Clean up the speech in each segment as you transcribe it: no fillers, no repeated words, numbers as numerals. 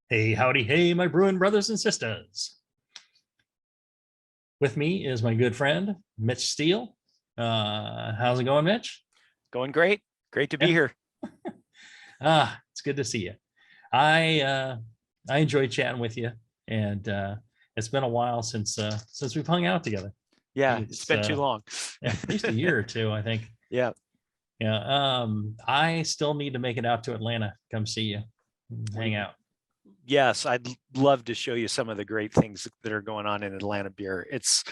Hey, howdy, hey, my brewing brothers and sisters. With me is my good friend, Mitch Steele. How's it going, Mitch? Going great. Great to be Yeah. here. It's good to see you. I enjoyed chatting with you, and it's been a while since we've hung out together. I Yeah, think it's it's been too long. yeah, at least a year or two, I think. Yeah. Yeah. I still need to make it out to Atlanta, come see you, hang We out. yes, I'd love to show you some of the great things that are going on in Atlanta beer. It's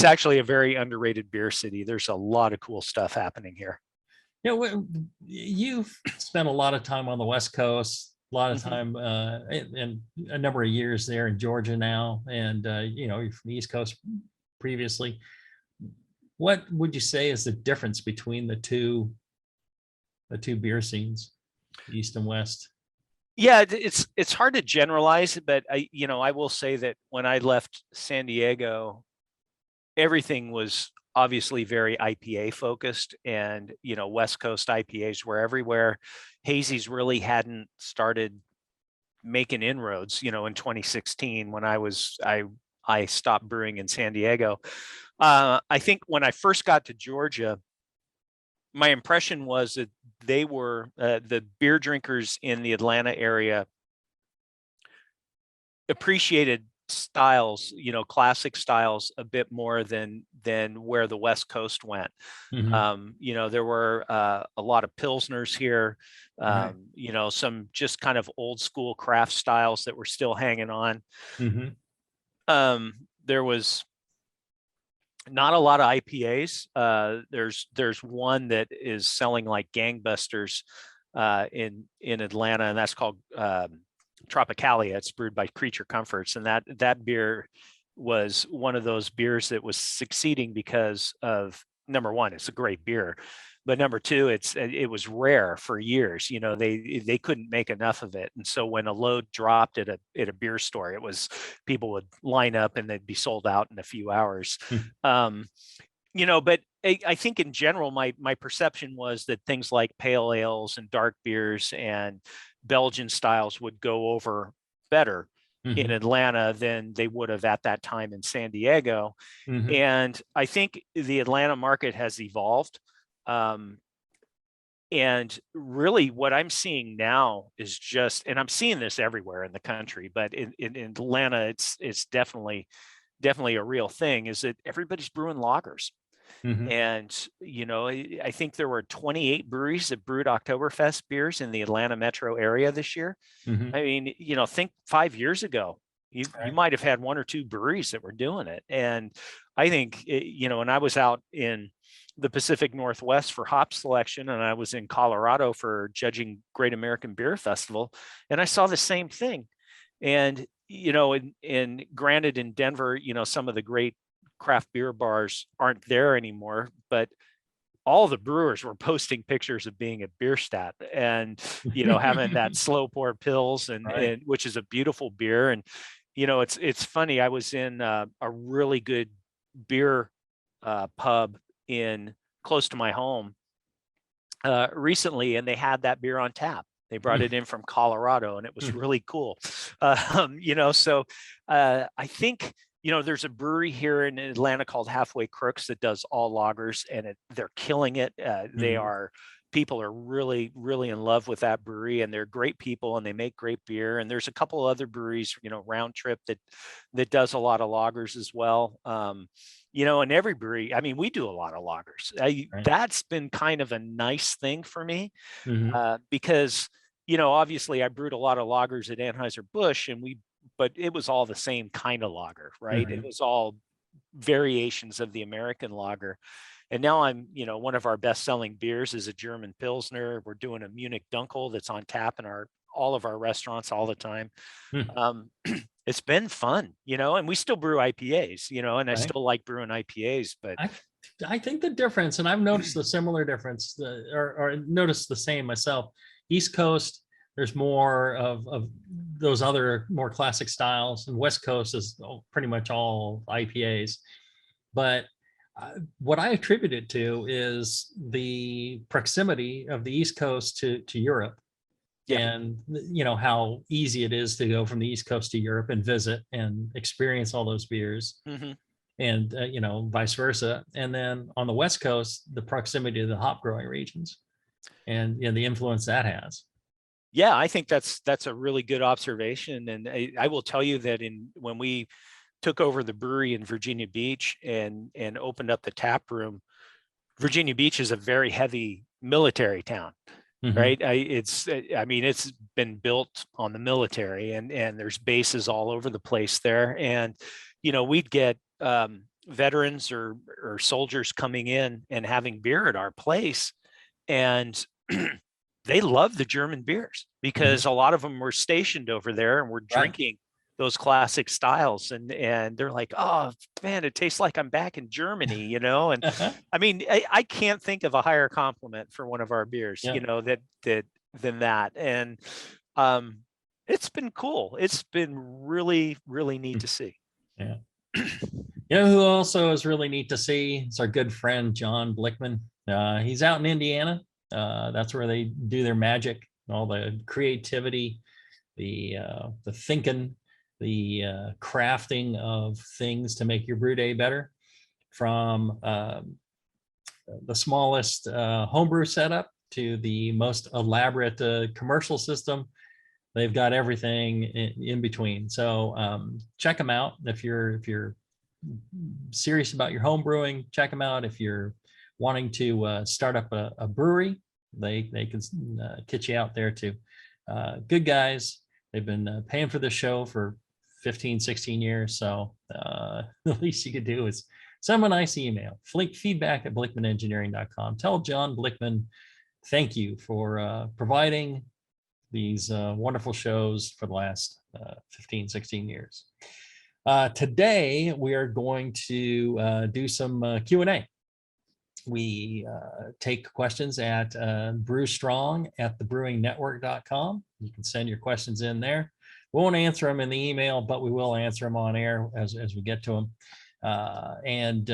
actually a very underrated beer city. There's a lot of cool stuff happening here. Yeah, you've spent a lot of time on the West Coast, a lot of Mhm. time and a number of years there in Georgia now, and you're from the East Coast previously. What would you say is the difference between the two beer scenes, East and West? Yeah, it's hard to generalize, but I will say that when I left San Diego, everything was obviously very IPA focused, and West Coast IPAs were everywhere. Hazy's really hadn't started making inroads, in 2016 when I stopped brewing in San Diego. I think when I first got to Georgia, my impression was that they were the beer drinkers in the Atlanta area appreciated styles, classic styles a bit more than where the West Coast went. Hmm. There were a lot of pilsners here, Right. some just kind of old school craft styles that were still hanging on. Hmm. There was not a lot of IPAs. There's one that is selling like gangbusters in Atlanta, and that's called Tropicalia. It's brewed by Creature Comforts, and that beer was one of those beers that was succeeding because of, number one, it's a great beer, but number two, it was rare for years. They couldn't make enough of it, and so when a load dropped at a beer store, it was, people would line up and they'd be sold out in a few hours. Um, but I think in general, my perception was that things like pale ales and dark beers and Belgian styles would go over better in Hmm. Atlanta than they would have at that time in San Diego. Hmm. And I think the Atlanta market has evolved. Um, and really what I'm seeing now is just, and I'm seeing this everywhere in the country, but in Atlanta, it's definitely a real thing, is that everybody's brewing lagers. Hmm. And, I think there were 28 breweries that brewed Oktoberfest beers in the Atlanta metro area this year. Hmm. I mean, think 5 years ago, you Right. might have had one or two breweries that were doing it. And I think, when I was out in the Pacific Northwest for hop selection, and I was in Colorado for judging Great American Beer Festival, and I saw the same thing. And, in granted in Denver, some of the great craft beer bars aren't there anymore, but all the brewers were posting pictures of being at Bierstadt and having that slow pour pills, Right. and which is a beautiful beer. And it's funny, I was in a really good beer pub in close to my home recently, and they had that beer on tap. They brought it in from Colorado, and it was really cool. So I think, there's a brewery here in Atlanta called Halfway Crooks that does all lagers, and they're killing it. Hmm. People are really, really in love with that brewery, and they're great people, and they make great beer. And there's a couple of other breweries, Round Trip, that does a lot of lagers as well. And every brewery, I mean, we do a lot of lagers. Right. That's been kind of a nice thing for me, Hmm. because, obviously I brewed a lot of lagers at Anheuser-Busch, but it was all the same kind of lager, right? It Hmm. was all variations of the American lager. And now one of our best selling beers is a German Pilsner. We're doing a Munich Dunkel that's on tap in all of our restaurants all the time. Um, it's been fun, and we still brew IPAs, and I Right. still like brewing IPAs, but I I think the difference, and I've noticed a similar difference, or noticed the same myself. East Coast, there's more of those other more classic styles, and West Coast is pretty much all IPAs. But what I attribute it to is the proximity of the East Coast to Europe, Yeah. and how easy it is to go from the East Coast to Europe and visit and experience all those beers, Mm-hmm. and vice versa. And then on the West Coast, the proximity to the hop growing regions, and the influence that has. Yeah, I think that's a really good observation. And I will tell you that when we took over the brewery in Virginia Beach and opened up the tap room, Virginia Beach is a very heavy military town, right? It's been built on the military, and there's bases all over the place there. And we'd get veterans or soldiers coming in and having beer at our place, and they love the German beers because a lot of them were stationed over there and were drinking those classic styles, and they're like, oh man, it tastes like I'm back in Germany, and I mean, I can't think of a higher compliment for one of our beers, than that. And it's been cool. It's been really, really neat to see. Yeah. Who also is really neat to see? It's our good friend John Blickman. He's out in Indiana. That's where they do their magic, all the creativity, the thinking, the crafting of things to make your brew day better, from the smallest homebrew setup to the most elaborate commercial system. They've got everything in between. So check them out if you're serious about your home brewing. Check them out if you're wanting to start up a brewery. They can get you out there too. Good guys. They've been paying for the show for 15, 16 years. So the least you could do is send them a nice email. feedback@blickmanengineering.com. Tell John Blickman thank you for providing these wonderful shows for the last 15, 16 years. Today, we are going to do some Q&A. We take questions at brewstrong@thebrewingnetwork.com. You can send your questions in there. We won't answer them in the email, but we will answer them on air as we get to them. And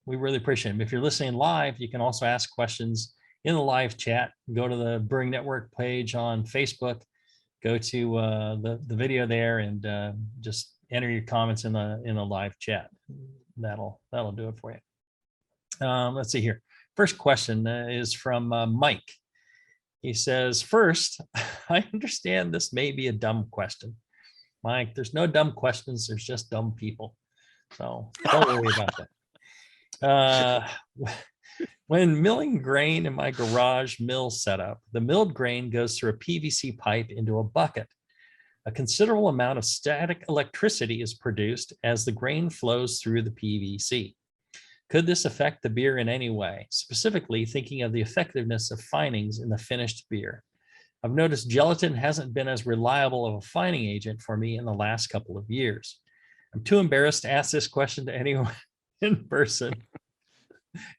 we really appreciate them. If you're listening live, you can also ask questions in the live chat. Go to the Brewing Network page on Facebook, go to the video there, and just enter your comments in the live chat. That'll do it for you. Let's see here. First question is from Mike. He says, first, I understand this may be a dumb question. Mike, there's no dumb questions. There's just dumb people. So don't worry about that. When milling grain in my garage mill setup, the milled grain goes through a PVC pipe into a bucket. A considerable amount of static electricity is produced as the grain flows through the PVC. Could this affect the beer in any way, specifically thinking of the effectiveness of finings in the finished beer? I've noticed gelatin hasn't been as reliable of a fining agent for me in the last couple of years. I'm too embarrassed to ask this question to anyone in person.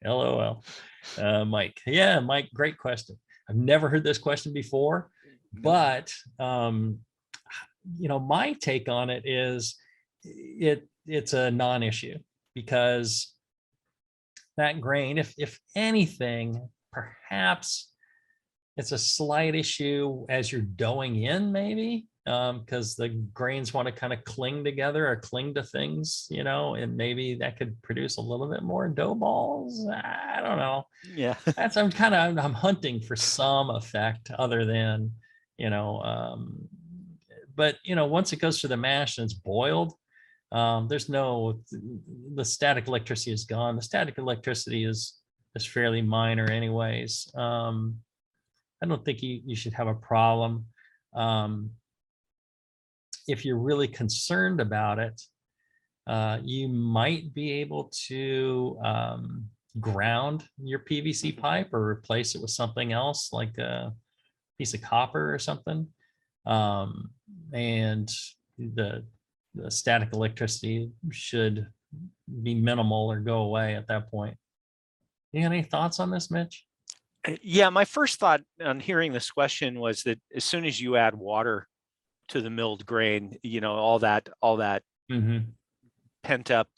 LOL. Mike. Yeah, Mike, great question. I've never heard this question before, but my take on it is it's a non-issue, because that grain, if anything, perhaps it's a slight issue as you're doughing in, maybe, because the grains want to kind of cling together or cling to things, and maybe that could produce a little bit more dough balls. I don't know. Yeah. I'm hunting for some effect other than, but once it goes through the mash and it's boiled, the static electricity is gone. The static electricity is fairly minor anyways. I don't think you should have a problem. If you're really concerned about it, you might be able to ground your PVC pipe or replace it with something else, like a piece of copper or something. And the static electricity should be minimal or go away at that point. You got any thoughts on this, Mitch? Yeah, my first thought on hearing this question was that as soon as you add water to the milled grain, all that pent up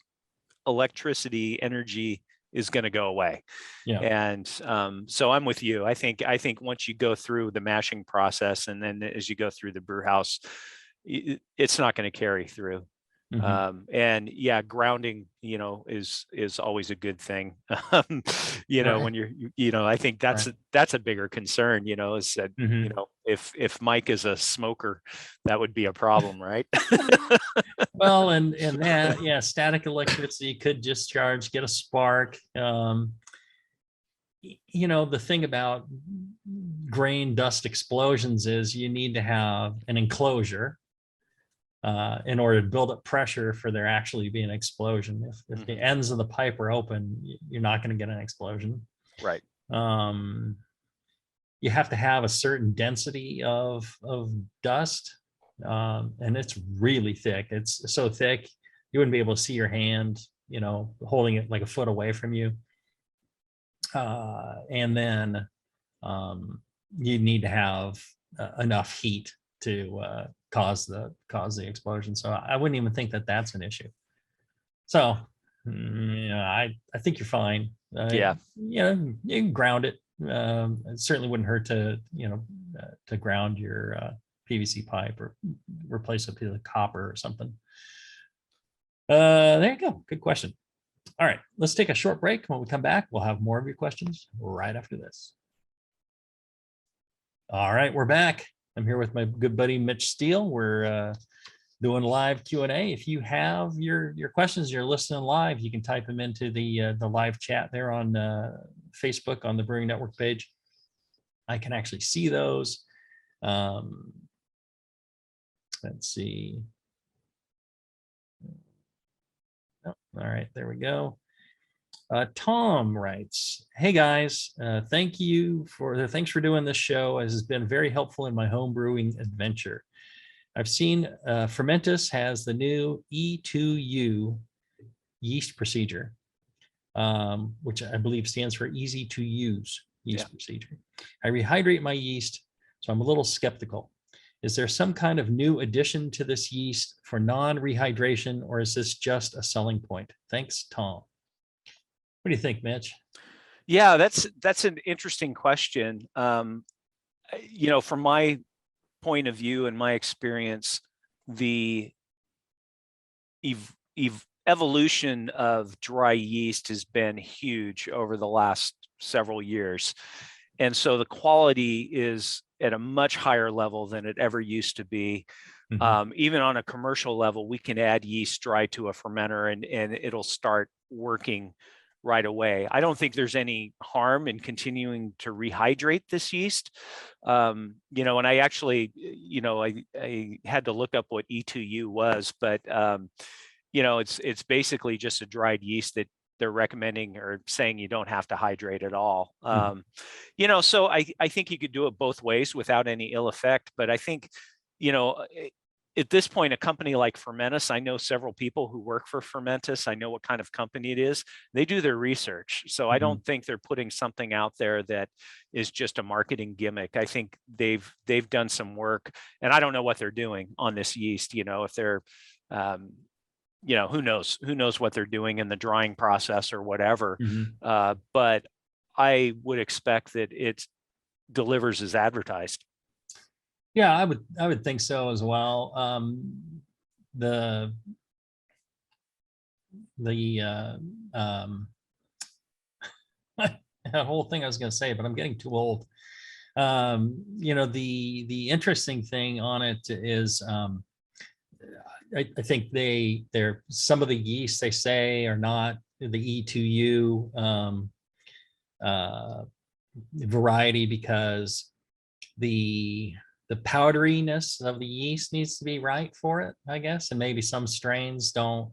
electricity energy is going to go away. Yeah. And so I'm with you. I think once you go through the mashing process, and then as you go through the brew house, it's not going to carry through. And yeah, grounding, is always a good thing. When you're, I think that's a bigger concern, is that, if Mike is a smoker, that would be a problem, right? Well, and that, yeah, static electricity could discharge, get a spark. The thing about grain dust explosions is you need to have an enclosure in order to build up pressure for there actually be an explosion. If the ends of the pipe are open, you're not going to get an explosion. Right. You have to have a certain density of dust, and it's really thick. It's so thick you wouldn't be able to see your hand, holding it like a foot away from you. And then you need to have enough heat to cause the explosion. So I wouldn't even think that that's an issue. So I think you're fine. Yeah. You can ground it. It certainly wouldn't hurt to to ground your PVC pipe or replace a piece of copper or something. There you go. Good question. All right, let's take a short break. When we come back, we'll have more of your questions right after this. All right, we're back. I'm here with my good buddy Mitch Steele. We're doing live Q&A. If you have your questions, you're listening live, you can type them into the live chat there on Facebook on the Brewing Network page. I can actually see those. Let's see. Oh, all right, there we go. Tom writes, "Hey guys, thanks for doing this show, as has been very helpful in my home brewing adventure. I've seen Fermentus has the new E2U yeast procedure, which I believe stands for easy to use yeast procedure. I rehydrate my yeast, so I'm a little skeptical. Is there some kind of new addition to this yeast for non-rehydration, or is this just a selling point? Thanks, Tom." What do you think, Mitch? Yeah, that's an interesting question. From my point of view and my experience, the evolution of dry yeast has been huge over the last several years. And so the quality is at a much higher level than it ever used to be. Even on a commercial level, we can add yeast dry to a fermenter and it'll start working right away. I don't think there's any harm in continuing to rehydrate this yeast. And I actually, I had to look up what E2U was, but it's basically just a dried yeast that they're recommending or saying you don't have to hydrate at all. So I think you could do it both ways without any ill effect, but I think, at this point, a company like Fermentus, I know several people who work for Fermentus. I know what kind of company it is. They do their research. So I don't think they're putting something out there that is just a marketing gimmick. I think they've done some work, and I don't know what they're doing on this yeast. If they're, who knows what they're doing in the drying process or whatever. But I would expect that it delivers as advertised. Yeah, I would think so as well. That whole thing I was going to say, but I'm getting too old. The interesting thing on it is, I think they're some of the yeast they say are not the E2U variety, because the powderiness of the yeast needs to be right for it, I guess. And maybe some strains don't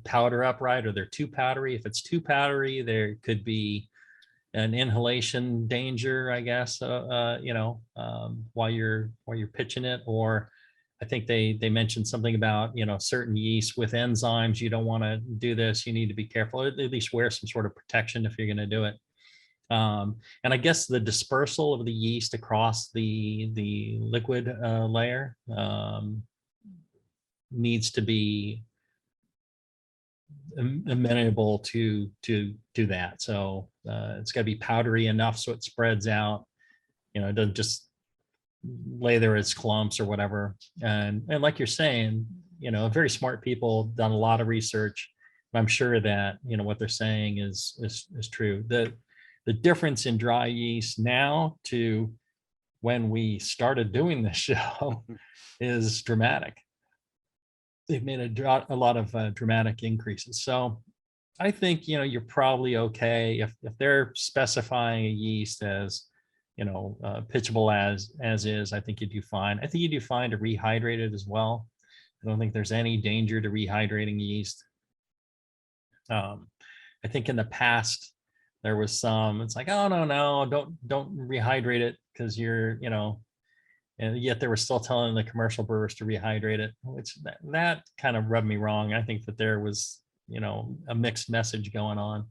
powder up right, or they're too powdery. If it's too powdery, there could be an inhalation danger, I guess, while you're pitching it. Or I think they mentioned something about, certain yeast with enzymes, you don't want to do this. You need to be careful, at least wear some sort of protection if you're going to do it. And I guess the dispersal of the yeast across the liquid layer needs to be amenable to that. So it's got to be powdery enough so it spreads out. It doesn't just lay there as clumps or whatever. And like you're saying, very smart people done a lot of research. I'm sure that what they're saying is true. The difference in dry yeast now to when we started doing this show is dramatic. They've made a lot of dramatic increases. So I think you're probably okay if they're specifying a yeast as pitchable as is. I think you do fine. I think you do fine to rehydrate it as well. I don't think there's any danger to rehydrating yeast. I think in the past there was some. It's like, oh no, don't rehydrate it because you're and yet they were still telling the commercial brewers to rehydrate it, which that kind of rubbed me wrong. I think that there was a mixed message going on.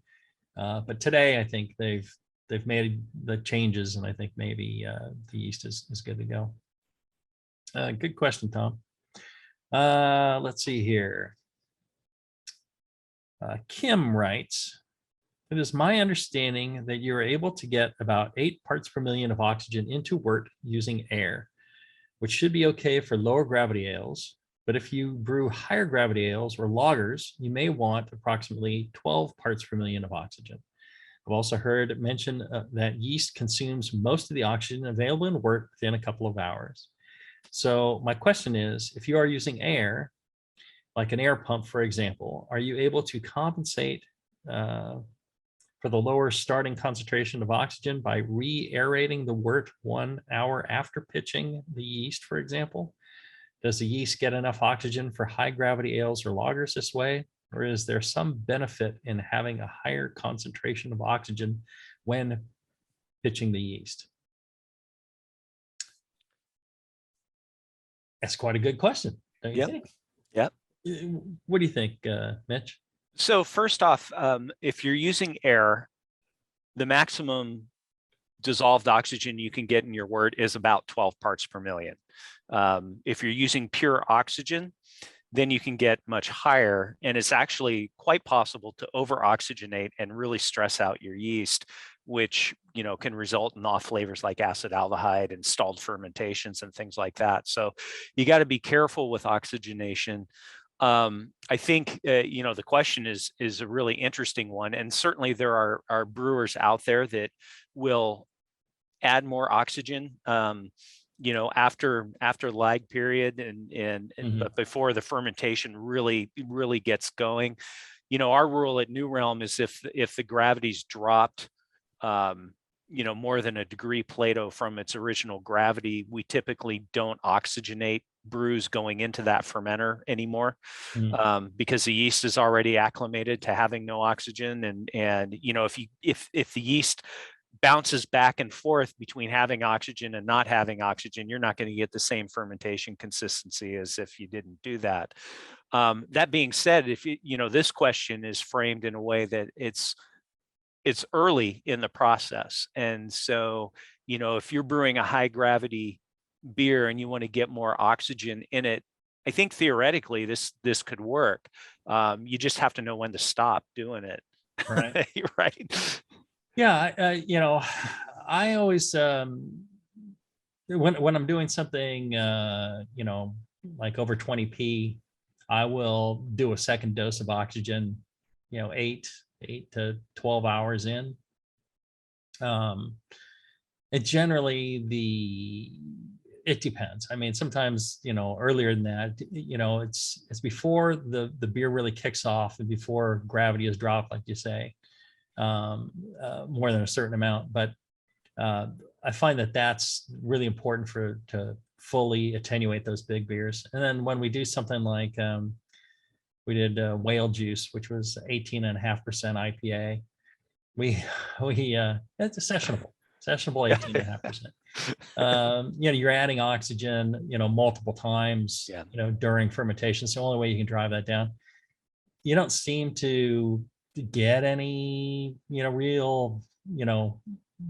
But today I think they've made the changes, and I think maybe the yeast is good to go. Good question, Tom. Let's see here. Kim writes, it is my understanding that you are able to get about 8 parts per million of oxygen into wort using air, which should be okay for lower gravity ales. But if you brew higher gravity ales or lagers, you may want approximately 12 parts per million of oxygen. I've also heard it mentioned that yeast consumes most of the oxygen available in wort within a couple of hours. So my question is, if you are using air, like an air pump, for example, are you able to compensate for the lower starting concentration of oxygen by re-aerating the wort 1 hour after pitching the yeast, for example? Does the yeast get enough oxygen for high gravity ales or lagers this way? Or is there some benefit in having a higher concentration of oxygen when pitching the yeast? That's quite a good question, don't you think? Yep. What do you think, Mitch? So first off, if you're using air, the maximum dissolved oxygen you can get in your wort is about 12 parts per million. If you're using pure oxygen, then you can get much higher, and it's actually quite possible to over-oxygenate and really stress out your yeast, which can result in off flavors like acetaldehyde and stalled fermentations and things like that. So you got to be careful with oxygenation. I think the question is a really interesting one, and certainly there are brewers out there that will add more oxygen after lag period and but before the fermentation really gets going. Our rule at New Realm is if the gravity's dropped more than a degree Plato from its original gravity, we typically don't oxygenate brews going into that fermenter anymore, because the yeast is already acclimated to having no oxygen, and if the yeast bounces back and forth between having oxygen and not having oxygen, you're not going to get the same fermentation consistency as if you didn't do that. That being said, if this question is framed in a way that it's early in the process, and so if you're brewing a high gravity beer and you want to get more oxygen in it, I think theoretically this could work. You just have to know when to stop doing it. Right. Right. Yeah. I always, when I'm doing something, like over 20p, I will do a second dose of oxygen, 8 to 12 hours in. It generally it depends. I mean, sometimes, earlier than that, it's before the beer really kicks off and before gravity is dropped, like you say, more than a certain amount. But I find that that's really important to fully attenuate those big beers. And then when we do something like we did whale juice, which was 18.5% IPA, it's a sessionable 18.5%. You're adding oxygen, multiple times, during fermentation. It's the only way you can drive that down. You don't seem to get any, real,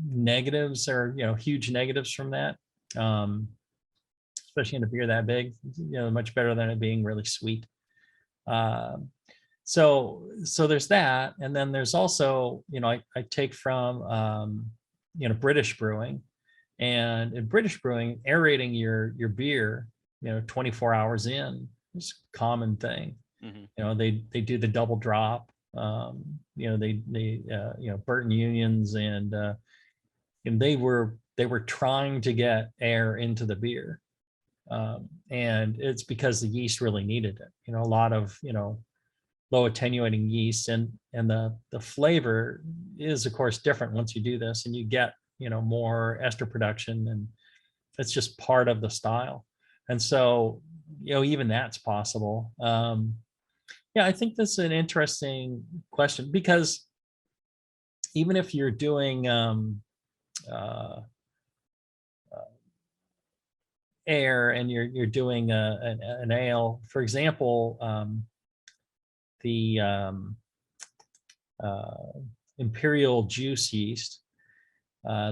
negatives or, huge negatives from that. Especially in a beer that big, much better than it being really sweet. so there's that, and then there's also, I take from British brewing, and in British brewing, aerating your beer, 24 hours in is a common thing. Mhm. They do the double drop. Burton Unions, and they were trying to get air into the beer, and it's because the yeast really needed it. A lot of low attenuating yeast, and the flavor is of course different once you do this, and you get more ester production, and it's just part of the style. And so even that's possible. Yeah, I think that's an interesting question, because even if you're doing uh, air, and you're doing an ale, for example, the imperial juice yeast,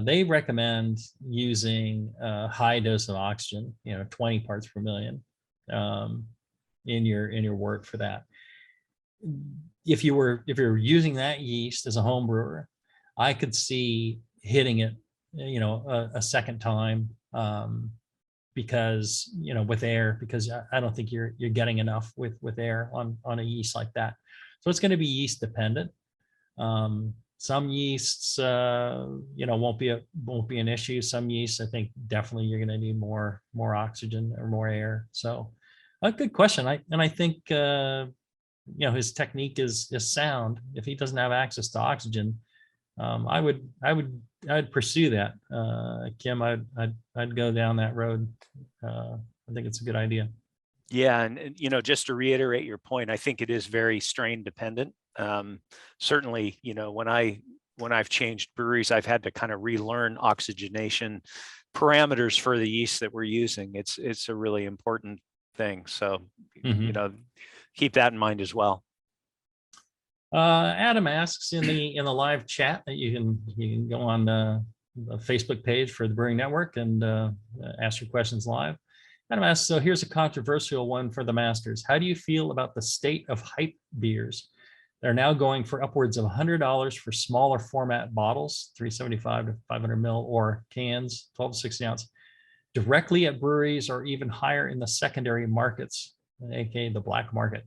they recommend using a high dose of oxygen, 20 parts per million, in your wort for that. If you're using that yeast as a home brewer, I could see hitting it, a second time, because with air, because I don't think you're getting enough with air on a yeast like that. So it's going to be yeast dependent. Some yeasts, won't be an issue. Some yeasts, I think definitely you're going to need more oxygen or more air. So a good question. I think his technique is sound. If he doesn't have access to oxygen, I'd pursue that, Kim. I'd go down that road. I think it's a good idea. Yeah, and just to reiterate your point, I think it is very strain dependent. Certainly, when I've changed breweries, I've had to kind of relearn oxygenation parameters for the yeast that we're using. It's a really important thing. So, keep that in mind as well. Adam asks in the live chat that you can go on the Facebook page for the Brewing Network and ask your questions live. Adam asks, so here's a controversial one for the masters. How do you feel about the state of hype beers? They're now going for upwards of $100 for smaller format bottles, 375 to 500 mil, or cans, 12 to 16 ounce, directly at breweries, or even higher in the secondary markets, aka the black market.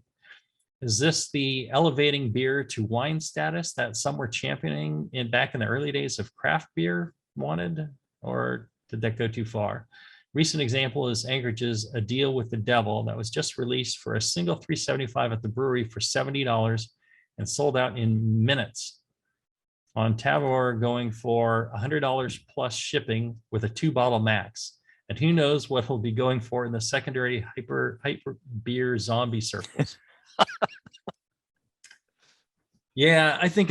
Is this the elevating beer to wine status that some were championing back in the early days of craft beer wanted, or did that go too far? Recent example is Anchorage's A Deal with the Devil that was just released for a single 375 at the brewery for $70 and sold out in minutes. On Tavour, going for $100 plus shipping with a 2-bottle max. And who knows what he'll be going for in the secondary hyper beer zombie circles. Yeah, I think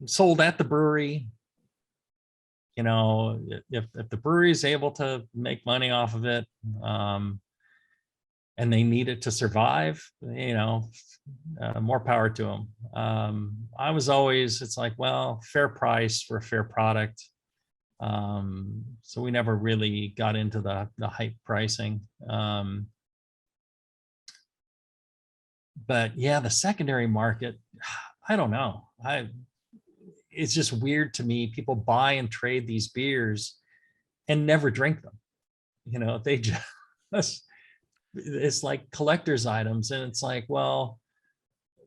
sold at the brewery. If the brewery is able to make money off of it, and they need it to survive, more power to them. I was always, it's like, well, fair price for a fair product. So we never really got into the hype pricing. But yeah, the secondary market, I don't know. It's just weird to me. People buy and trade these beers and never drink them. They just, it's like collector's items. And it's like, well,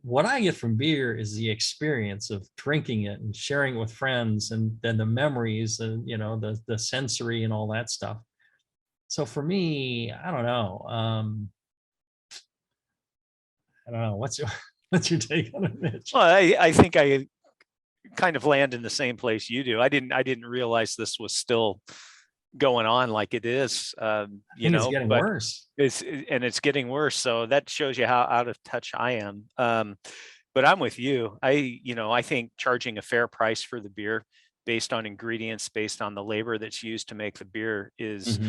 what I get from beer is the experience of drinking it and sharing it with friends, and then the memories and, the sensory and all that stuff. So for me, I don't know. I don't know. What's your take on it, Mitch? Well, I think I kind of land in the same place you do. I didn't realize this was still going on like it is. It's getting worse. It's getting worse. So that shows you how out of touch I am. But I'm with you. I think charging a fair price for the beer based on ingredients, based on the labor that's used to make the beer is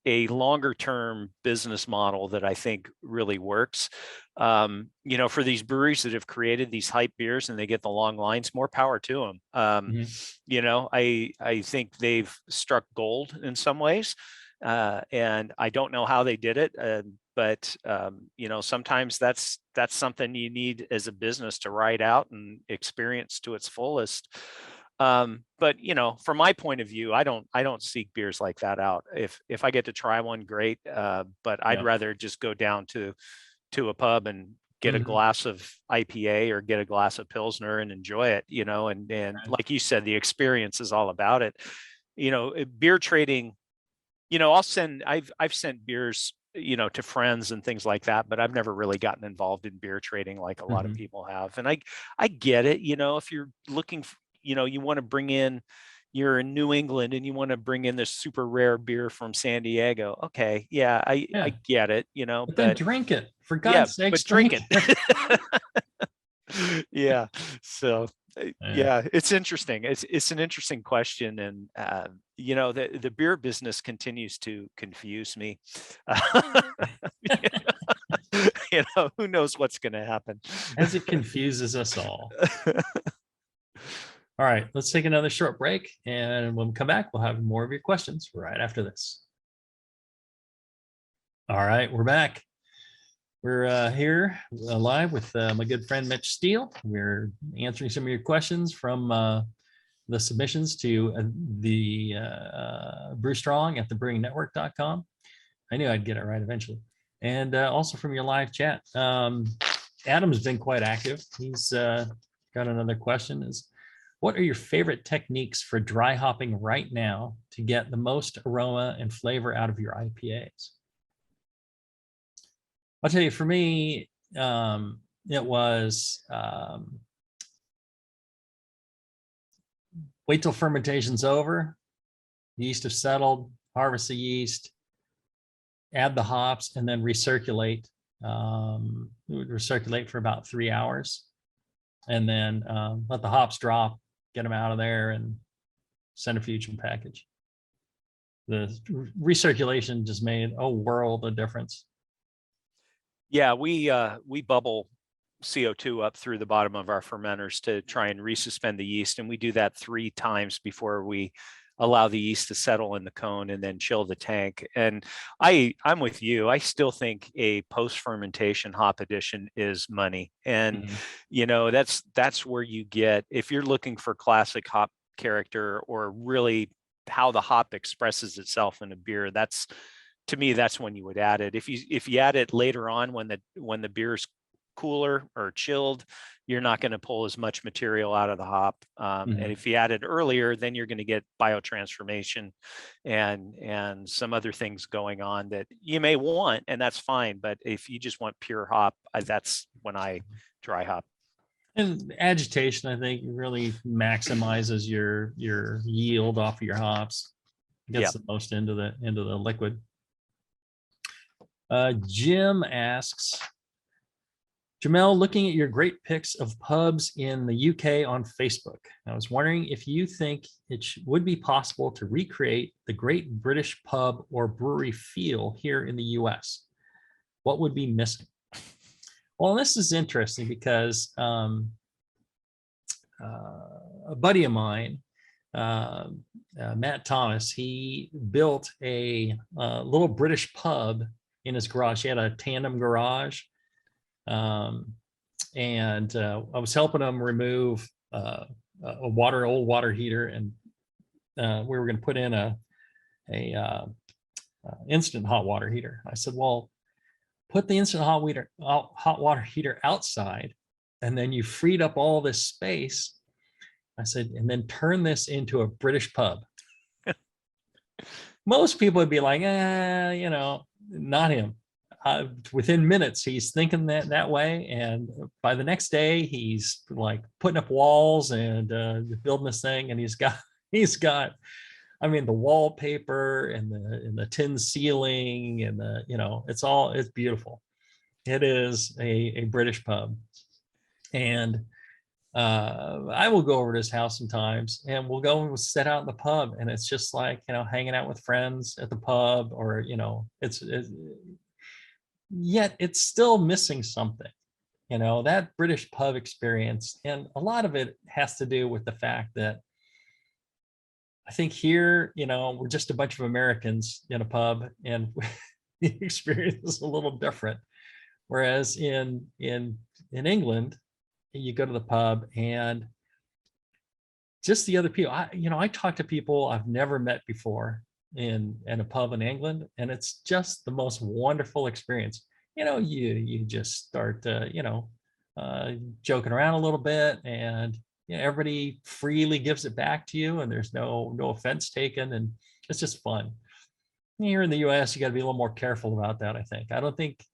a longer term business model that I think really works. For these breweries that have created these hype beers and they get the long lines, more power to them. I think they've struck gold in some ways. And I don't know how they did it, but sometimes that's something you need as a business to ride out and experience to its fullest. But from my point of view, I don't seek beers like that out. If I get to try one, great. But I'd Yeah. rather just go down to a pub and get a Mhm. glass of IPA or get a glass of Pilsner and enjoy it, and Right. like you said, the experience is all about it. Beer trading, I've sent beers, to friends and things like that, but I've never really gotten involved in beer trading like a lot of Mhm. people have. And I get it, if you're looking for, you want to bring in, you're in New England and you want to bring in this super rare beer from San Diego. Okay. Yeah, Yeah. I get it, But then but drink it. For yeah, God's sakes, but drink drink it. it. Yeah. So Yeah. yeah, it's interesting. It's an interesting question, and the beer business continues to confuse me. Who knows what's going to happen. As it confuses us all. All right, let's take another short break. And when we come back, we'll have more of your questions right after this. All right, we're back. We're here live with my good friend Mitch Steele. We're answering some of your questions from the submissions to the Brew Strong at thebrewingnetwork.com. I knew I'd get it right eventually. And also from your live chat. Adam's been quite active. He's got another question is, what are your favorite techniques for dry hopping right now to get the most aroma and flavor out of your IPAs? I'll tell you, for me, it was wait till fermentation's over, yeast have settled, harvest the yeast, add the hops, and then recirculate. We would recirculate for about 3 hours, and then let the hops drop, get them out of there, and centrifuge and package. The recirculation just made a world of difference. Yeah, we bubble CO2 up through the bottom of our fermenters to try and resuspend the yeast, and we do that 3 times before we allow the yeast to settle in the cone and then chill the tank. And I'm with you. I still think a post-fermentation hop addition is money. And that's where you get, if you're looking for classic hop character or really how the hop expresses itself in a beer, that's, to me, that's when you would add it. If you add it later on when the beer's cooler or chilled, you're not going to pull as much material out of the hop. And if you add it earlier, then you're going to get biotransformation and some other things going on that you may want, and that's fine. But if you just want pure hop, that's when I dry hop. And agitation, I think, really maximizes your yield off of your hops. Gets the most into the liquid. Jim asks, Jamil, looking at your great pics of pubs in the UK on Facebook, I was wondering if you think it would be possible to recreate the great British pub or brewery feel here in the US. What would be missing? Well, this is interesting because a buddy of mine, Matt Thomas, he built a little British pub in his garage. He had a tandem garage. And I was helping him remove a old water heater, and we were going to put in a instant hot water heater. I said, well, put the instant hot water heater outside, and then you freed up all this space. I said, and then turn this into a British pub. Most people would be like, not him. Within minutes, he's thinking that way, and by the next day, he's like putting up walls and building this thing. And he's got, I mean, the wallpaper and the tin ceiling and it's beautiful. It is a British pub, and I will go over to his house sometimes, and we'll go and we'll sit out in the pub, and it's just like hanging out with friends at the pub, or it's yet it's still missing something, that British pub experience. And a lot of it has to do with the fact that I think here, we're just a bunch of Americans in a pub, and the experience is a little different. Whereas in England, you go to the pub and just the other people. I talk to people I've never met before in a pub in England, and it's just the most wonderful experience. You just start joking around a little bit, and everybody freely gives it back to you, and there's no offense taken, and it's just fun. Here in the US, you got to be a little more careful about that, I think. I don't think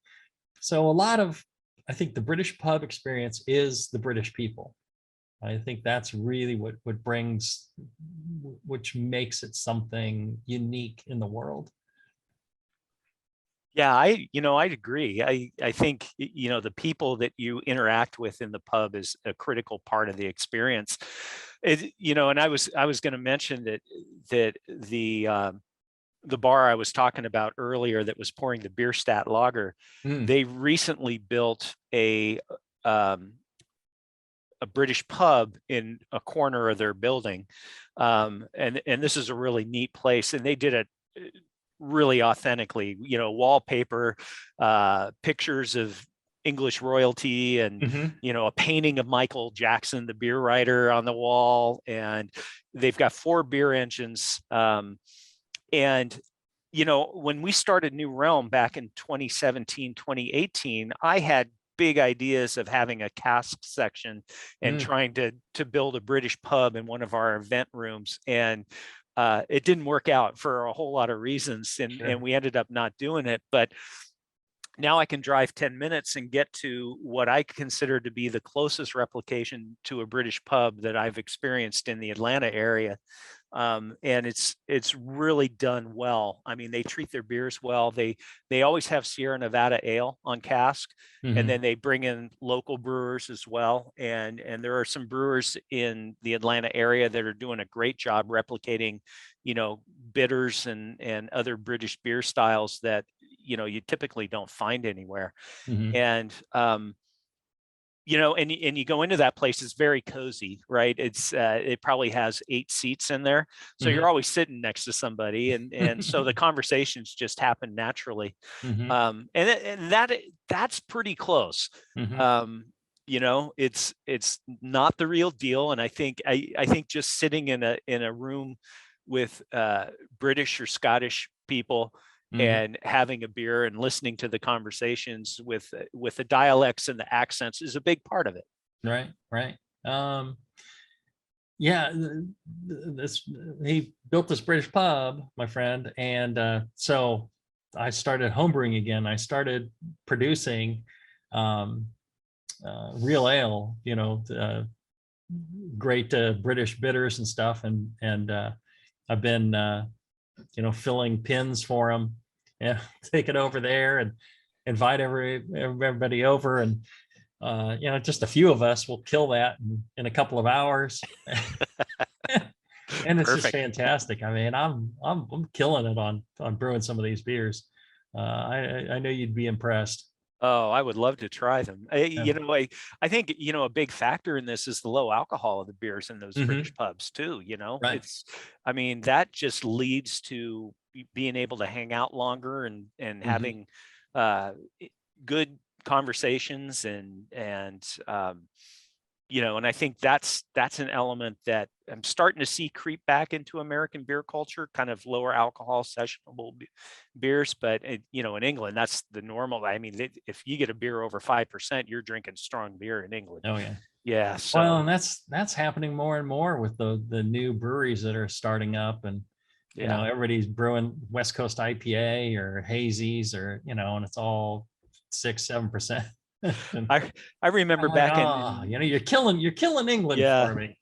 so. I think the British pub experience is the British people. I think that's really what which makes it something unique in the world. Yeah, I'd agree. I think, the people that you interact with in the pub is a critical part of the experience. And I was going to mention that the bar I was talking about earlier that was pouring the Bierstadt lager, they recently built a British pub in a corner of their building. And this is a really neat place. And they did it really authentically, wallpaper, pictures of English royalty, and a painting of Michael Jackson, the beer writer, on the wall. And they've got 4 beer engines. And when we started New Realm back in 2017, 2018, I had big ideas of having a cask section and trying to build a British pub in one of our event rooms. And it didn't work out for a whole lot of reasons, and we ended up not doing it. But now I can drive 10 minutes and get to what I consider to be the closest replication to a British pub that I've experienced in the Atlanta area. And it's really done well. I mean, they treat their beers well. They always have Sierra Nevada ale on cask, and then they bring in local brewers as well. And there are some brewers in the Atlanta area that are doing a great job replicating, bitters and other British beer styles that you typically don't find anywhere. And and you go into that place, it's very cozy, right? It probably has 8 seats in there, so you're always sitting next to somebody, and so the conversations just happen naturally. And that's pretty close. It's not the real deal, and I think just sitting in a room with British or Scottish people and having a beer and listening to the conversations with the dialects and the accents is a big part of it. Right. Yeah, he built this British pub, my friend, and so I started homebrewing again. I started producing real ale, great British bitters and stuff, and I've been filling pins for them, and take it over there and invite everybody over, and just a few of us will kill that in a couple of hours. And it's just fantastic. I mean, I'm killing it on brewing some of these beers. I know you'd be impressed. Oh, I would love to try them. I think, a big factor in this is the low alcohol of the beers in those British pubs too. Right. That just leads to being able to hang out longer and having good conversations and I think that's an element that I'm starting to see creep back into American beer culture, kind of lower alcohol sessionable beers. But in England, that's the normal. I mean, if you get a beer over 5%, you're drinking strong beer in England. Oh yeah. Yeah. So, well, and that's happening more and more with the new breweries that are starting up, and everybody's brewing West Coast IPA or hazies, or and it's all 6-7%. I remember back you're killing England for me.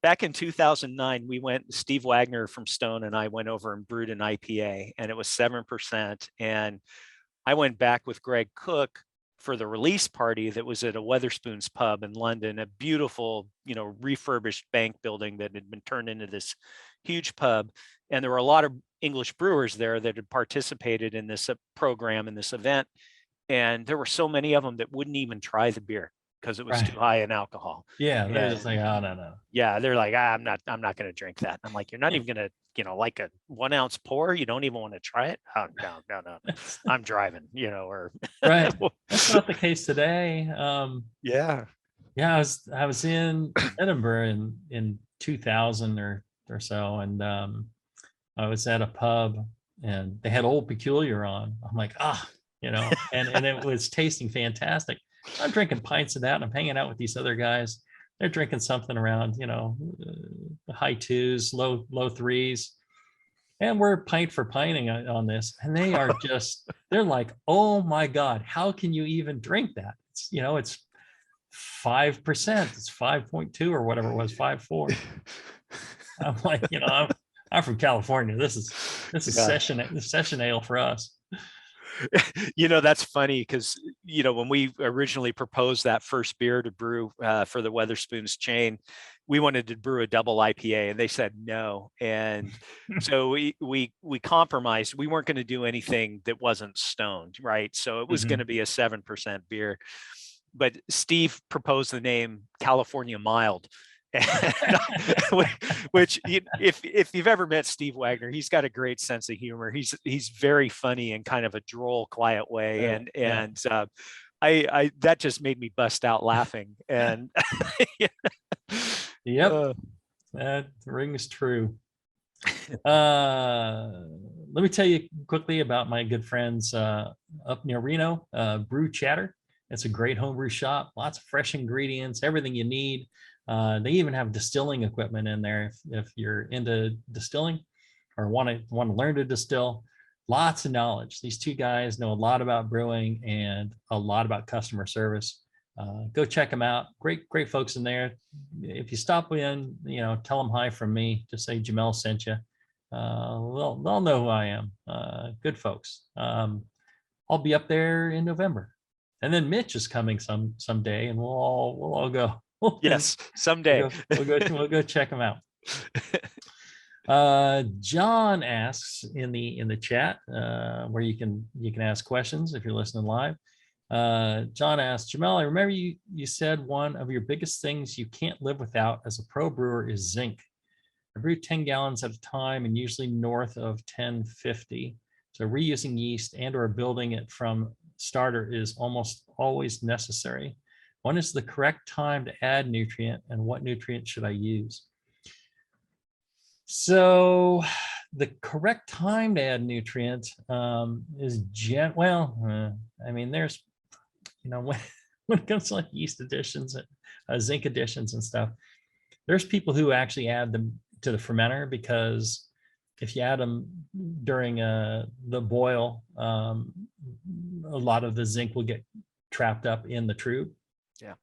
Back in 2009, Steve Wagner from Stone and I went over and brewed an IPA, and it was 7%. And I went back with Greg Cook for the release party that was at a Wetherspoons pub in London, a beautiful, refurbished bank building that had been turned into this huge pub. And there were a lot of English brewers there that had participated in this program, in this event. And there were so many of them that wouldn't even try the beer because it was Right. too high in alcohol. Yeah, they're just And like, oh, no, no. yeah, they're like, I'm not going to drink that. I'm like, you're not Yeah. even going to, like a 1 ounce pour. You don't even want to try it. Oh, no, no, no. I'm driving, or Right. That's not the case today. yeah. Yeah, I was in Edinburgh in 2000 or so, and I was at a pub and they had Old Peculiar on. I'm like, and it was tasting fantastic. I'm drinking pints of that and I'm hanging out with these other guys. They're drinking something around, high twos, low threes. And we're pint for pinting on this. And they're like, oh my God, how can you even drink that? It's 5%, it's 5.2 or whatever it was, 5.4. I'm like, I'm from California. This is Yeah. session ale for us. That's funny because, when we originally proposed that first beer to brew for the Weatherspoons chain, we wanted to brew a double IPA and they said no. And so we compromised. We weren't going to do anything that wasn't stoned, right? So it was going to be a 7% beer. But Steve proposed the name California Mild. Which if you've ever met Steve Wagner, he's got a great sense of humor. He's very funny in kind of a droll, quiet way, and I that just made me bust out laughing. And Yep, that rings true. Let me tell you quickly about my good friends up near Reno, Brew Chatter. It's a great homebrew shop, lots of fresh ingredients, everything you need. They even have distilling equipment in there if you're into distilling or want to learn to distill. Lots of knowledge. These two guys know a lot about brewing and a lot about customer service. Go check them out. Great folks in there. If you stop in, tell them hi from me. Just say Jamil sent you. They'll know who I am. Good folks. I'll be up there in November, and then Mitch is coming someday, and we'll all go. yes, someday. We'll go check them out. John asks in the chat where you can ask questions if you're listening live. John asks, Jamil, I remember you said one of your biggest things you can't live without as a pro brewer is zinc. I brew 10 gallons at a time and usually north of 1050. So reusing yeast and or building it from starter is almost always necessary. When is the correct time to add nutrient and what nutrient should I use? So the correct time to add nutrient is there's, when it comes to like yeast additions, zinc additions and stuff, there's people who actually add them to the fermenter because if you add them during the boil, a lot of the zinc will get trapped up in the trube. Yeah.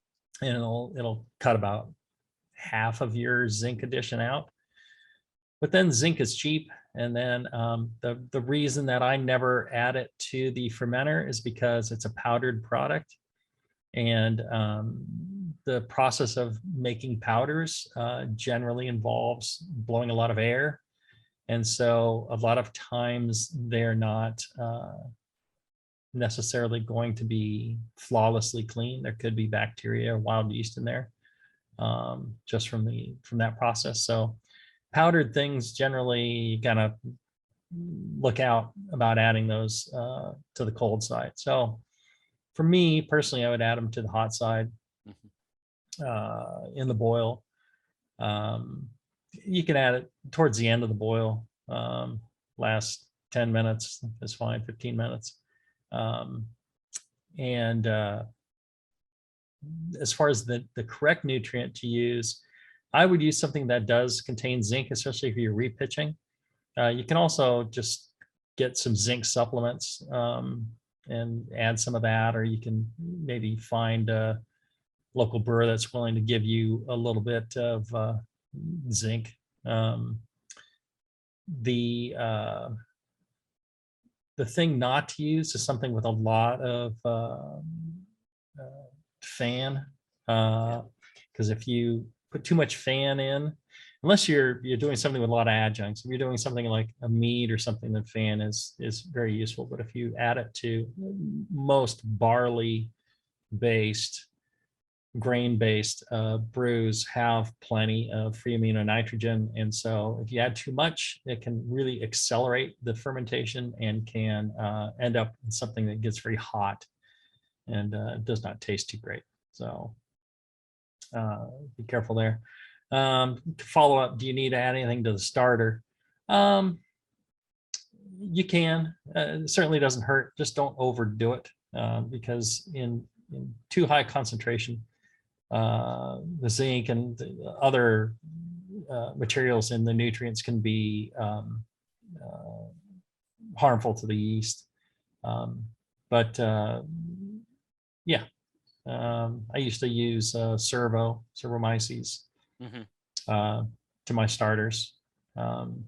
And it'll cut about half of your zinc addition out. But then zinc is cheap. And then the reason that I never add it to the fermenter is because it's a powdered product. And the process of making powders generally involves blowing a lot of air. And so a lot of times they're not necessarily going to be flawlessly clean. There could be bacteria or wild yeast in there just from that process. So powdered things generally you gotta look out about adding those to the cold side. So for me personally, I would add them to the hot side in the boil. You can add it towards the end of the boil. Last 10 minutes is fine, 15 minutes. And as far as the correct nutrient to use, I would use something that does contain zinc, especially if you're repitching. You can also just get some zinc supplements and add some of that, or you can maybe find a local brewer that's willing to give you a little bit of zinc. The thing not to use is something with a lot of fan, because if you put too much fan in, unless you're doing something with a lot of adjuncts, if you're doing something like a mead or something, then fan is very useful. But if you add it to most barley based grain-based brews have plenty of free amino nitrogen. And so if you add too much, it can really accelerate the fermentation and can end up in something that gets very hot and does not taste too great. So be careful there. To follow up, do you need to add anything to the starter? You can. It certainly doesn't hurt. Just don't overdo it because in too high concentration, the zinc and the other materials in the nutrients can be harmful to the yeast. But yeah, I used to use servomyces to my starters. And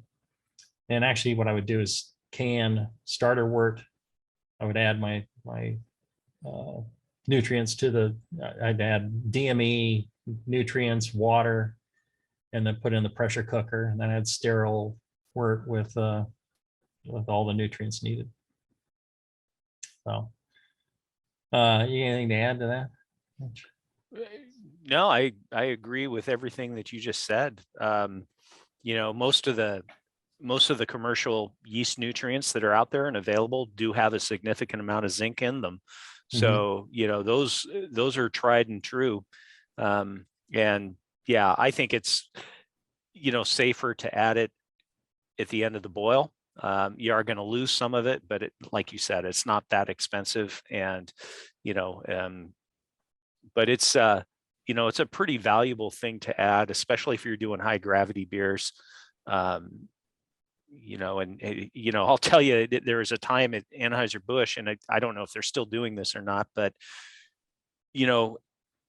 actually what I would do is can starter wort. I would add my nutrients to the, I'd add DME, nutrients, water, and then put in the pressure cooker, and then add sterile wort with all the nutrients needed. So, you got anything to add to that? No, I agree with everything that you just said. You know, most of the commercial yeast nutrients that are out there and available do have a significant amount of zinc in them. So, you know, those are tried and true. And yeah, I think it's, you know, safer to add it at the end of the boil. You are going to lose some of it, but like you said, it's not that expensive. And, you know, but it's, you know, it's a pretty valuable thing to add, especially if you're doing high gravity beers. You know, and you know, I'll tell you, there was a time at Anheuser-Busch, and I don't know if they're still doing this or not, but you know,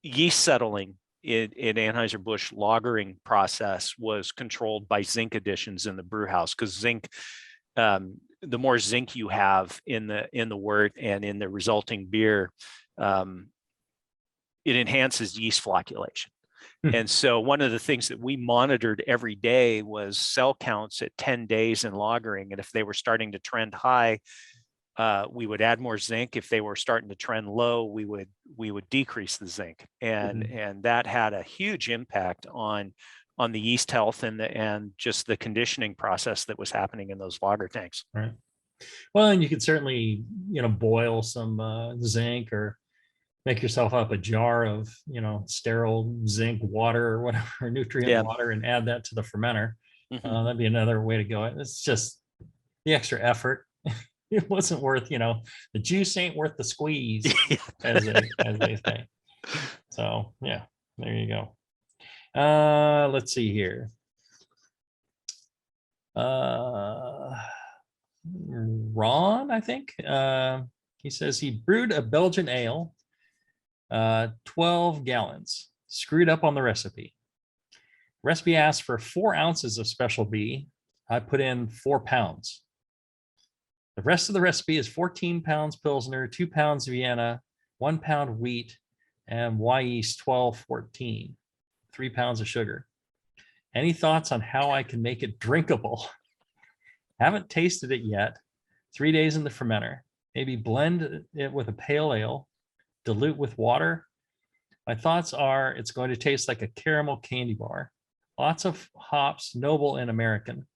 yeast settling in Anheuser-Busch lagering process was controlled by zinc additions in the brew house, because zinc, the more zinc you have in the wort and in the resulting beer, it enhances yeast flocculation. And so one of the things that we monitored every day was cell counts at 10 days in lagering. And if they were starting to trend high, we would add more zinc. If they were starting to trend low, we would decrease the zinc. And that had a huge impact on the yeast health and just the conditioning process that was happening in those lager tanks. Right. Well, and you could certainly, you know, boil some zinc or make yourself up a jar of, you know, sterile zinc water or whatever, nutrient water, and add that to the fermenter. That'd be another way to go. It's just the extra effort. It wasn't worth, you know, the juice ain't worth the squeeze, as they say. So yeah, there you go. Let's see here. Ron, I think, he says he brewed a Belgian ale, 12 gallons, screwed up on the recipe. Recipe asks for 4 ounces of special B. I put in 4 pounds. The rest of the recipe is 14 pounds Pilsner, 2 pounds Vienna, 1 pound wheat, and Y yeast 1214, 3 pounds of sugar. Any thoughts on how I can make it drinkable? Haven't tasted it yet. 3 days in the fermenter. Maybe blend it with a pale ale, dilute with water. My thoughts are it's going to taste like a caramel candy bar. Lots of hops, noble and American.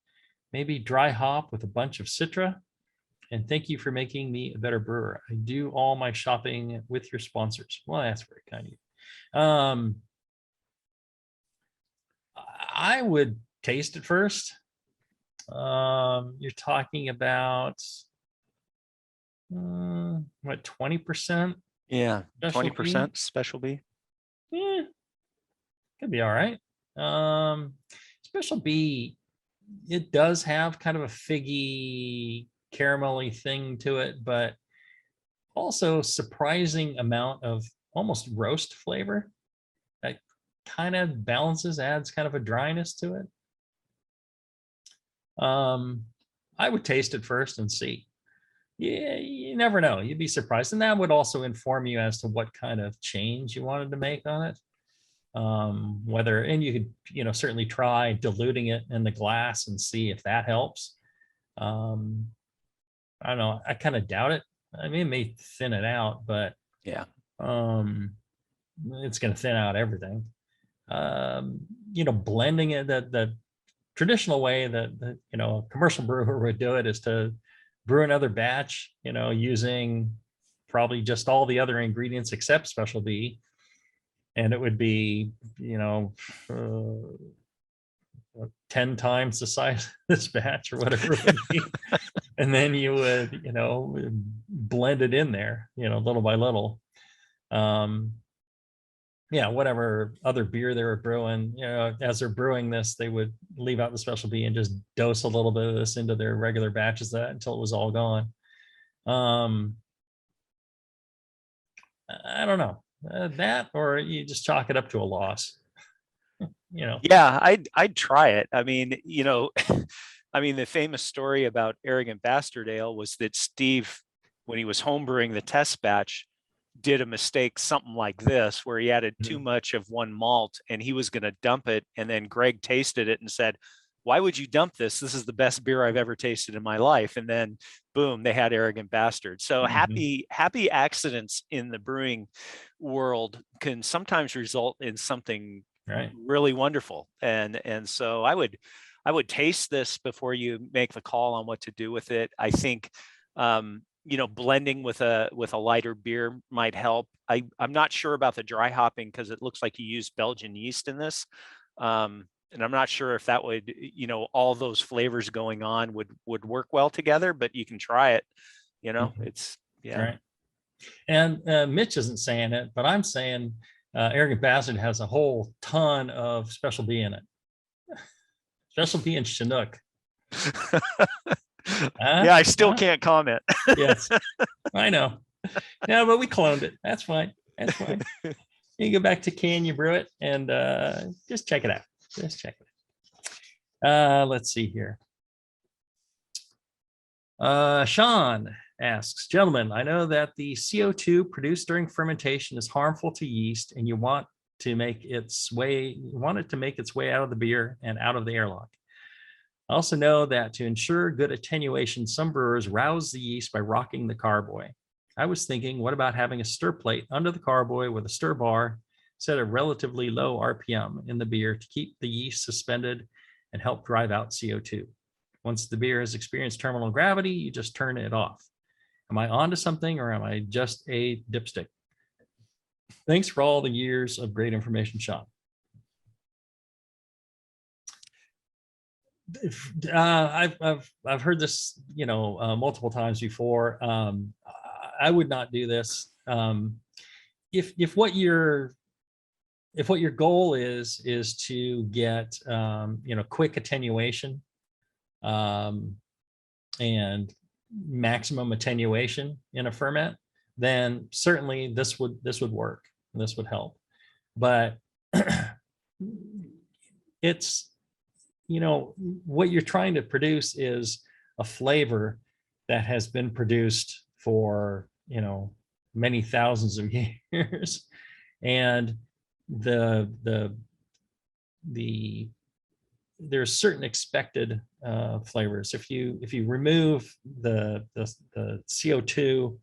Maybe dry hop with a bunch of citra. And thank you for making me a better brewer. I do all my shopping with your sponsors. Well, that's very kind of you. I would taste it first. You're talking about what, 20%? Yeah, 20% special B. Yeah, could be all right. Special B, it does have kind of a figgy, caramelly thing to it, but also surprising amount of almost roast flavor that kind of balances, adds kind of a dryness to it. I would taste it first and see. Yeah, you never know. You'd be surprised. And that would also inform you as to what kind of change you wanted to make on it. Whether, and you could, you know, certainly try diluting it in the glass and see if that helps. I don't know. I kind of doubt it. I mean, it may thin it out, but yeah. it's going to thin out everything. Blending it, the traditional way that a commercial brewer would do it is to brew another batch, using probably just all the other ingredients except special B. And it would be, 10 times the size of this batch or whatever it would be. And then you would, blend it in there, little by little. Whatever other beer they were brewing, as they're brewing this, they would leave out the special B and just dose a little bit of this into their regular batches until it was all gone. I don't know, that, or you just chalk it up to a loss. Yeah, I'd try it. I mean, I mean, the famous story about Arrogant Bastard Ale was that Steve, when he was homebrewing the test batch, did a mistake, something like this, where he added too much of one malt and he was going to dump it. And then Greg tasted it and said, "Why would you dump this? This is the best beer I've ever tasted in my life." And then boom, they had Arrogant Bastard. So happy accidents in the brewing world can sometimes result in something really wonderful. And so I would taste this before you make the call on what to do with it. I think blending with a lighter beer might help. I'm not sure about the dry hopping because it looks like you used Belgian yeast in this. And I'm not sure if that would, all those flavors going on would work well together, but you can try it. It's, yeah. Right. And Mitch isn't saying it, but I'm saying Arrogant Bastard has a whole ton of special B in it. Special B and Chinook. Yeah, I still can't comment. Yes, I know. No, but we cloned it. That's fine. That's fine. You go back to Can You Brew It and just check it out. Just check it out. Let's see here. Sean asks, gentlemen, I know that the CO2 produced during fermentation is harmful to yeast, and you want it to make its way out of the beer and out of the airlock. I also know that to ensure good attenuation, some brewers rouse the yeast by rocking the carboy. I was thinking, what about having a stir plate under the carboy with a stir bar set at relatively low RPM in the beer to keep the yeast suspended and help drive out CO2? Once the beer has experienced terminal gravity, you just turn it off. Am I onto something, or am I just a dipstick? Thanks for all the years of great information, Sean. I've heard this, multiple times before. I would not do this. If what your goal is to get quick attenuation and maximum attenuation in a ferment, then certainly this would work. This would help. But it's, what you're trying to produce is a flavor that has been produced for, many thousands of years. And there's certain expected flavors. If you remove the CO2,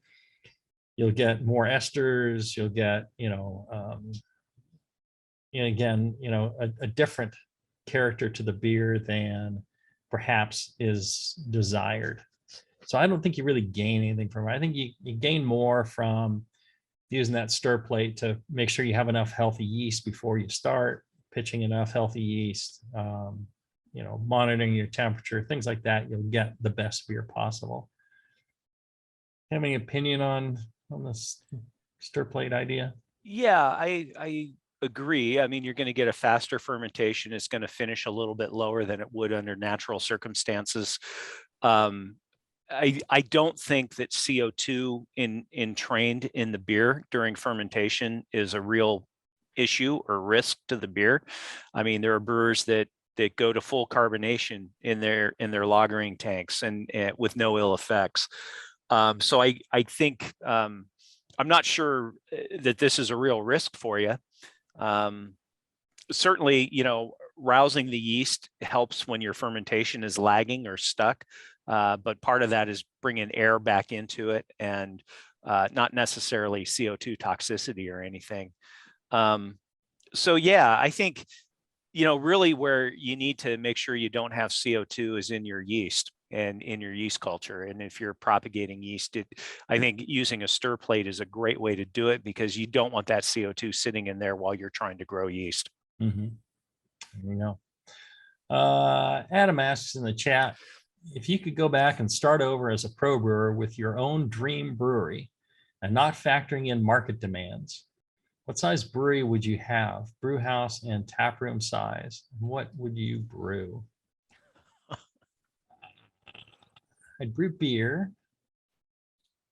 you'll get more esters, you'll get, a different character to the beer than perhaps is desired. So I don't think you really gain anything from it. I think you gain more from using that stir plate to make sure you have enough healthy yeast before you start, pitching enough healthy yeast, monitoring your temperature, things like that. You'll get the best beer possible. Have any opinion on this stir plate idea? Yeah, I agree. I mean, you're going to get a faster fermentation. It's going to finish a little bit lower than it would under natural circumstances. I don't think that CO2 entrained in the beer during fermentation is a real issue or risk to the beer. I mean, there are brewers that go to full carbonation in their lagering tanks and with no ill effects. So I think I'm not sure that this is a real risk for you. Certainly, rousing the yeast helps when your fermentation is lagging or stuck. But part of that is bringing air back into it and not necessarily CO2 toxicity or anything. So yeah, I think, really where you need to make sure you don't have CO2 is in your yeast and in your yeast culture. And if you're propagating yeast, I think using a stir plate is a great way to do it, because you don't want that CO2 sitting in there while you're trying to grow yeast. Mm-hmm. There you go. Adam asks in the chat, if you could go back and start over as a pro brewer with your own dream brewery and not factoring in market demands, what size brewery would you have? Brew house and tap room size. What would you brew? I'd brew beer.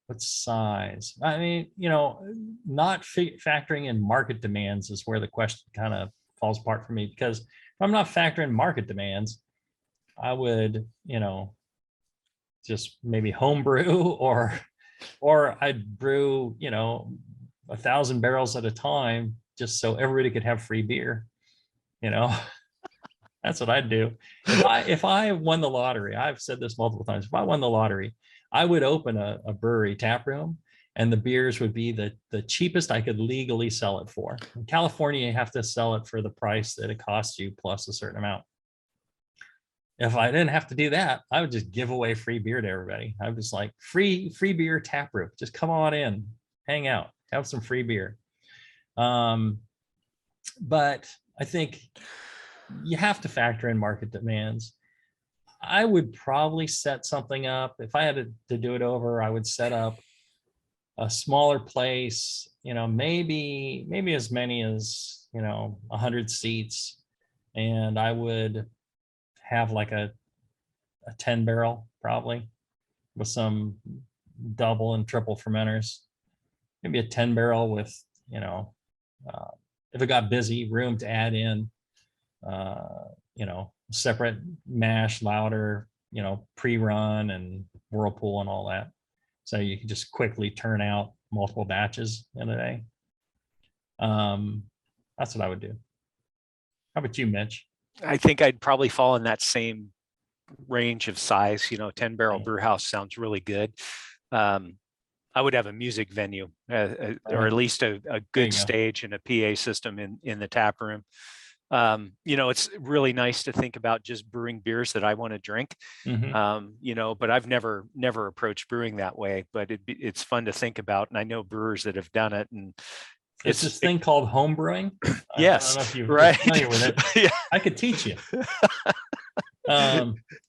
What size? I mean, not factoring in market demands is where the question kind of falls apart for me, because if I'm not factoring market demands, I would, just maybe home brew or I'd brew, 1,000 barrels at a time just so everybody could have free beer. That's what I'd do. If I won the lottery, I've said this multiple times, if I won the lottery, I would open a brewery tap room, and the beers would be the cheapest I could legally sell it for. In California, you have to sell it for the price that it costs you plus a certain amount. If I didn't have to do that, I would just give away free beer to everybody. I was just like, free beer tap room. Just come on in, hang out, have some free beer. But I think you have to factor in market demands. I would probably set something up. If I had to do it over, I would set up a smaller place, maybe as many as, 100 seats. And I would have like a 10 barrel probably with some double and triple fermenters, maybe a 10 barrel with, if it got busy, room to add in, separate mash, louder, pre-run and whirlpool and all that. So you can just quickly turn out multiple batches in a day. That's what I would do. How about you, Mitch? I think I'd probably fall in that same range of size. 10 barrel brew house sounds really good. I would have a music venue, or at least a good stage and a PA system in the tap room. It's really nice to think about just brewing beers that I want to drink. But I've never approached brewing that way, but it's fun to think about. And I know brewers that have done it, and it's this thing called home brewing. Yes. I don't know if you're right. familiar with it. Yeah. I could teach you.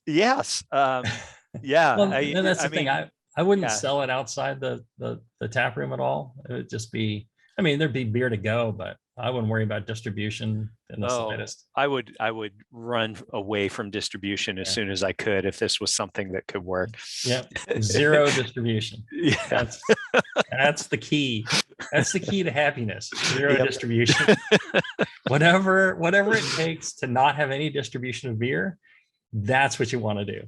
Yes. Yeah. Well, and that's the thing. I wouldn't yeah. sell it outside the tap room at all. It would just be, there'd be beer to go, but I wouldn't worry about distribution in the slightest. I would run away from distribution as soon as I could if this was something that could work. Yeah, zero distribution. Yeah. That's the key. That's the key to happiness. Zero distribution. Whatever it takes to not have any distribution of beer, that's what you want to do.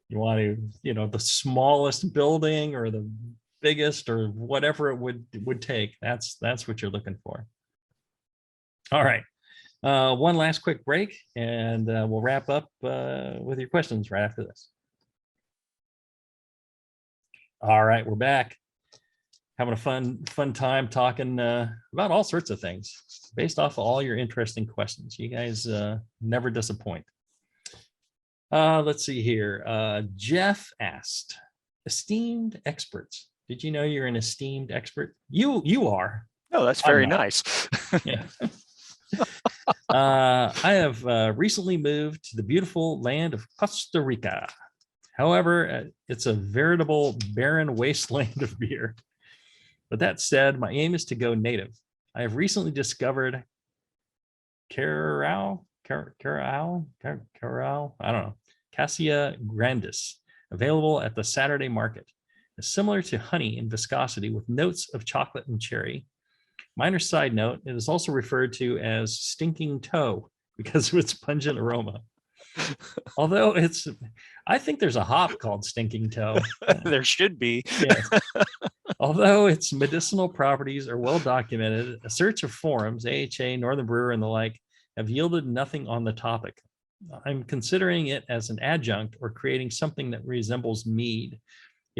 You want to, the smallest building or the biggest or whatever it would take. That's what you're looking for. All right. One last quick break, and we'll wrap up with your questions right after this. All right, we're back. Having a fun time talking about all sorts of things based off of all your interesting questions. You guys never disappoint. Let's see here. Jeff asked, esteemed experts. Did you know you're an esteemed expert? You are. Oh, that's very nice. Yeah. I have recently moved to the beautiful land of Costa Rica. However, it's a veritable barren wasteland of beer. But that said, my aim is to go native. I have recently discovered Carao, I don't know, Cassia grandis, available at the Saturday market. It's similar to honey in viscosity with notes of chocolate and cherry. Minor side note, it is also referred to as stinking toe because of its pungent aroma. Although I think there's a hop called stinking toe. There should be. Yes. Although its medicinal properties are well documented, a search of forums, AHA, Northern Brewer, and the like, have yielded nothing on the topic. I'm considering it as an adjunct or creating something that resembles mead. Do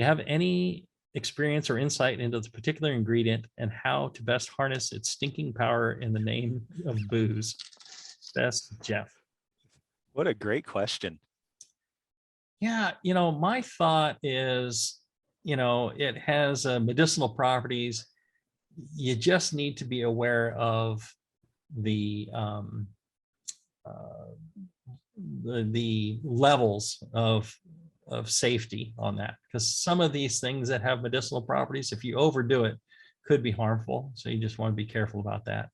you have any experience or insight into the particular ingredient and how to best harness its stinking power in the name of booze? Best Jeff. What a great question. Yeah, my thought is, it has medicinal properties. You just need to be aware of the the levels of safety on that, because some of these things that have medicinal properties, if you overdo it, could be harmful. So you just want to be careful about that.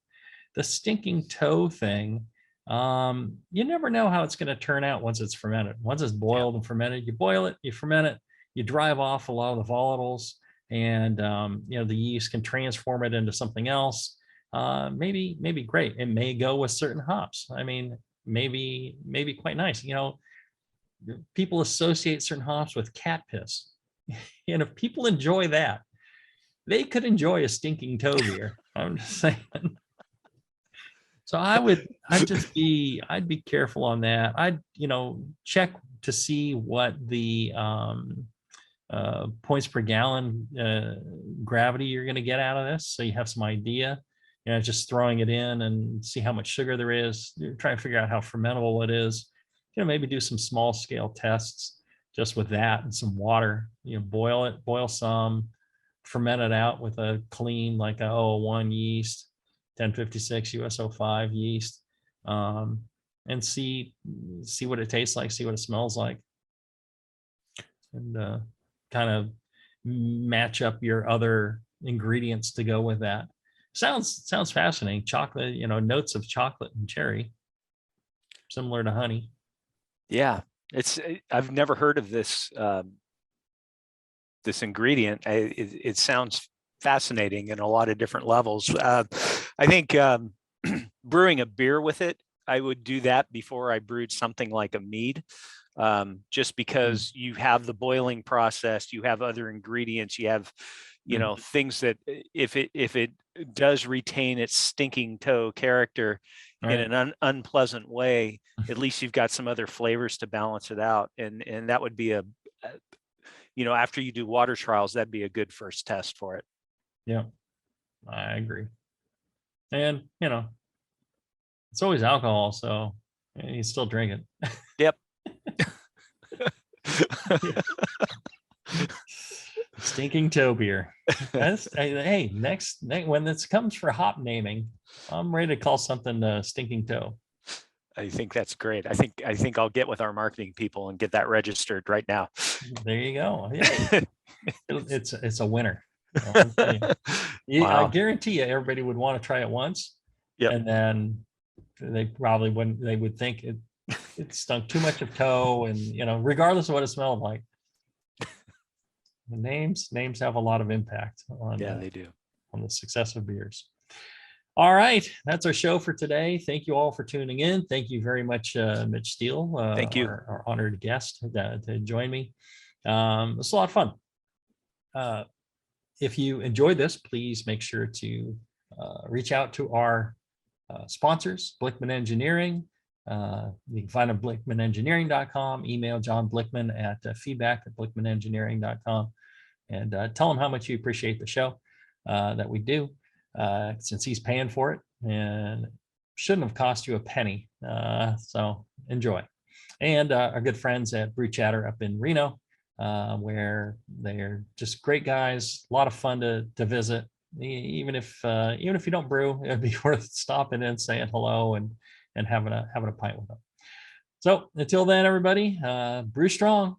The stinking toe thing, you never know how it's going to turn out once it's fermented. Once it's boiled and fermented, you boil it, you ferment it, you drive off a lot of the volatiles, and the yeast can transform it into something else. Maybe great. It may go with certain hops. I mean, maybe quite nice. People associate certain hops with cat piss. And if people enjoy that, they could enjoy a stinking toe beer. I'm just saying. So I'd be careful on that. I'd, check to see what the points per gallon gravity you're going to get out of this. So you have some idea, just throwing it in and see how much sugar there is. You're trying to figure out how fermentable it is. Maybe do some small scale tests just with that and some water. Boil some, ferment it out with a clean, like a 001 yeast, 1056 US05 yeast, and see what it tastes like, see what it smells like, and kind of match up your other ingredients to go with that. Sounds fascinating. Chocolate, notes of chocolate and cherry, similar to honey. Yeah, I've never heard of this this ingredient. It sounds fascinating in a lot of different levels. I think brewing a beer with it, I would do that before I brewed something like a mead, just because you have the boiling process, you have other ingredients, you have things that if it does retain its stinking toe character in an unpleasant way, at least you've got some other flavors to balance it out, and that would be after you do water trials, that'd be a good first test for it. Yeah, I agree. And it's always alcohol, so you still drink it. Yep. Stinking toe beer. Hey, next when this comes for hop naming, I'm ready to call something stinking toe. I think that's great. I think I'll get with our marketing people and get that registered right now. There you go. Yeah. It's a winner. Wow. I guarantee you everybody would want to try it once. Yep. And then they probably wouldn't. They would think it stunk too much of toe, and regardless of what it smelled like. The names have a lot of impact on they do on the success of beers. All right, that's our show for today. Thank you all for tuning in. Thank you very much, Mitch Steele. Thank you, our honored guest to join me. It's a lot of fun. If you enjoyed this, please make sure to reach out to our sponsors, Blickman Engineering. You can find them at blickmanengineering.com. Email John Blickman at feedback@blickmanengineering.com, and tell him how much you appreciate the show that we do, since he's paying for it, and shouldn't have cost you a penny. So enjoy. And our good friends at Brew Chatter up in Reno, where they're just great guys, a lot of fun to visit. Even if you don't brew, it'd be worth stopping in, saying hello, and having a pint with them. So until then, everybody, brew strong.